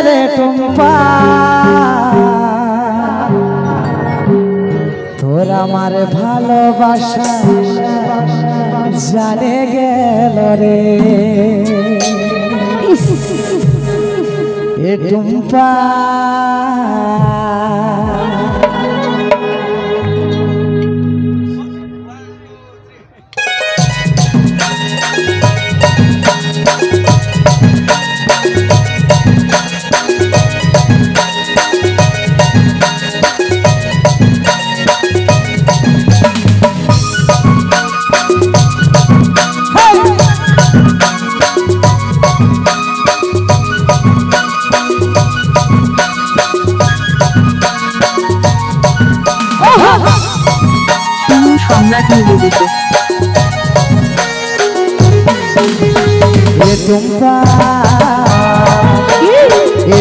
রে টুম্পা তোর আমার ভালোবাসা জানে গেল রে এ টুম্পা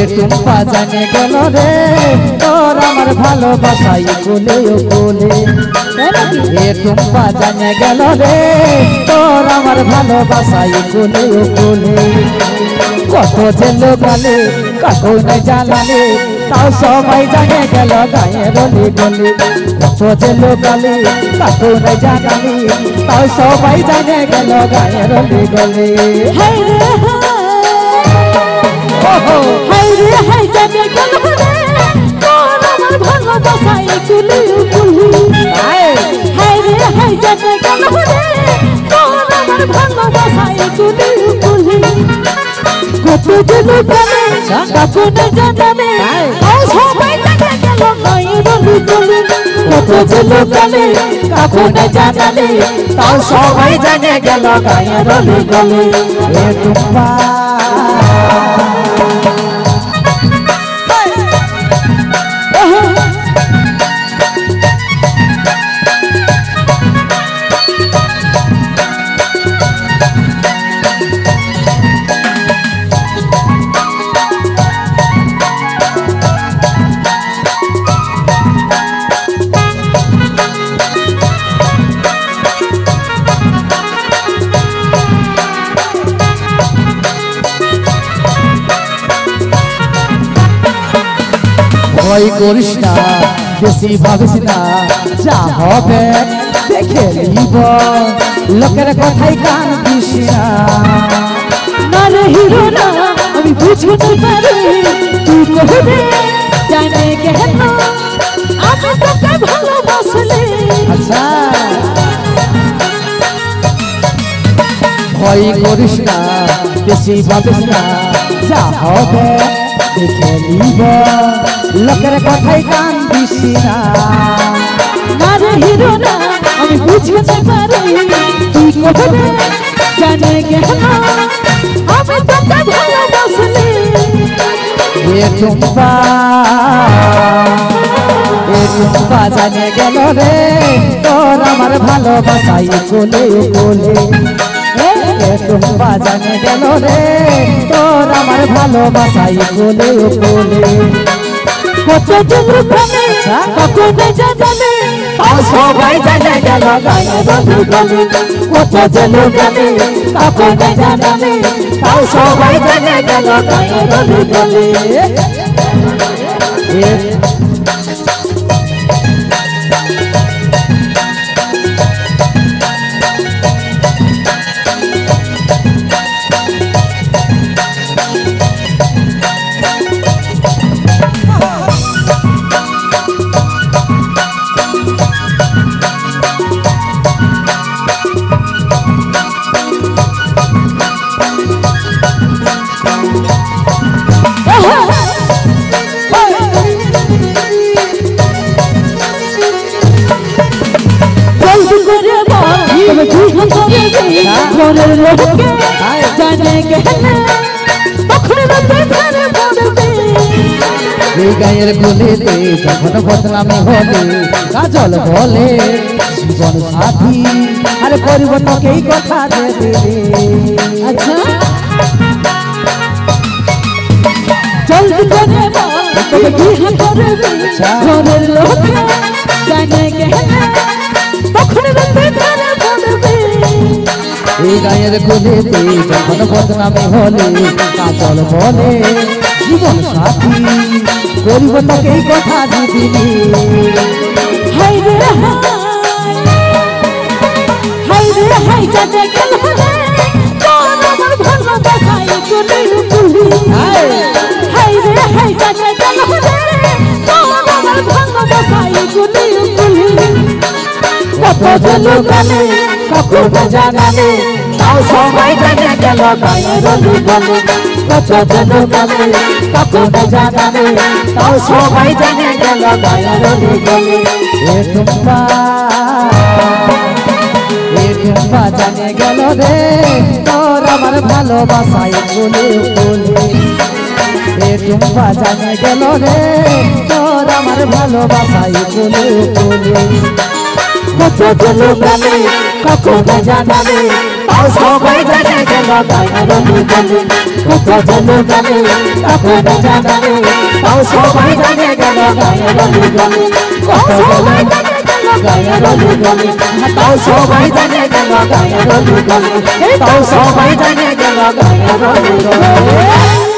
টুম্পা জানে গেল রে তোর আমার ভালোবাসাই কোলে ও কোলে এ টুম্পা জানে গেল রে তোর আমার ভালোবাসাই কোলে ও কোলে কত যে লোকালে কাকু নাই জানালে তাও সবাই জানে গেল গায়ের অলি গলি কত যে লোকালে কাকু নাই জানালে তাও সবাই জানে গেল গায়ের অলি গলি জানে গেল রে তোর আমার ভালোবাসাই কুলি কুলি হায় রে হায় জানে গেল রে তোর আমার ভালোবাসাই কুলি কুলি কত যে লোকালে কাকু না জানালে তাও সবাই জানে গেল গায়ের অলি গলি কত যে লোকালে কাকু না জানালে তাও সবাই জানে গেল গায়ের অলি গলি এ টুম্পা ভয় করিস না বেশি ভাবিস না যা হবে দেখে নিব লোকের কথাই কান দিস না না রে হিরো না আমি বুঝতে পারি তুই কবে জানে কেন আমি তোকে ভালোবাসলে আচ্ছা ভয় করিস না বেশি ভাবিস না যা হবে দেখে নিব লোকের কথাই কান দিস না না রে হিরো না আমি বুঝতে পারি তুই কবে জানে কেন আমি তোকে ভালোবাসলে এ টুম্পা জানে গেল রে তোর আমার ভালোবাসাই কোলে কোলে এ টুম্পা জানে গেল রে তোর আমার ভালোবাসাই কোলে কোলে কত জলখানে কখন জানালে তাও সবাই জানে গেল গায়ের অলি গলি কত জলখানে কখন জানালে তাও সবাই জানে গেল গায়ের অলি গলি ঘরের লোককে জানে গেলে তখন রাতে ঘরে পড়বে এই গায়ের কোলেতে যখন বদনামে হবে কাজল বলে জীবন সাথী আরে করব তোকে এই কথা দেবে আচ্ছা জলদি করে বল তোকে বিয়ে করবে ঘরের লোককে জানে গেলে তখন রাতে ঘরে পড়বে এই গায়ের কোলেতে যখন বদনামে হলে কাজল বলে জীবন করিব তোকে এই কথা দিদিনি হাই রে হাই রে হাই যাতে গেল রে তোর আমার ভালোবাসাই গুলি গুলি হাই রে হাই যাতে গেল রে তোর আমার ভালোবাসাই গুলি গুলি কত যে লোকালে কখনো জানালে তাও সবাই জানে গেল গায়ের বলে কত যে লোকালে কখনো জানালে তাও সবাই জানে গেল গায়ের বলে এ টুম্পা জানে গেল রে তোর আমার ভালোবাসাই বলে বলে এ টুম্পা জানে গেল রে তোর আমার ভালোবাসাই বলে বলে কত যে লোকালে কখনো জানালে তাও সবাই জানে গেল গায়ের বলে কত যে লোকালে কখনো জানালে তাও সবাই জানে গেল গায়ের বলে কত সবাই জানে গেল গায়ের বলে তাও সবাই জানে গেল গায়ের বলে তাও সবাই জানে গেল গায়ের বলে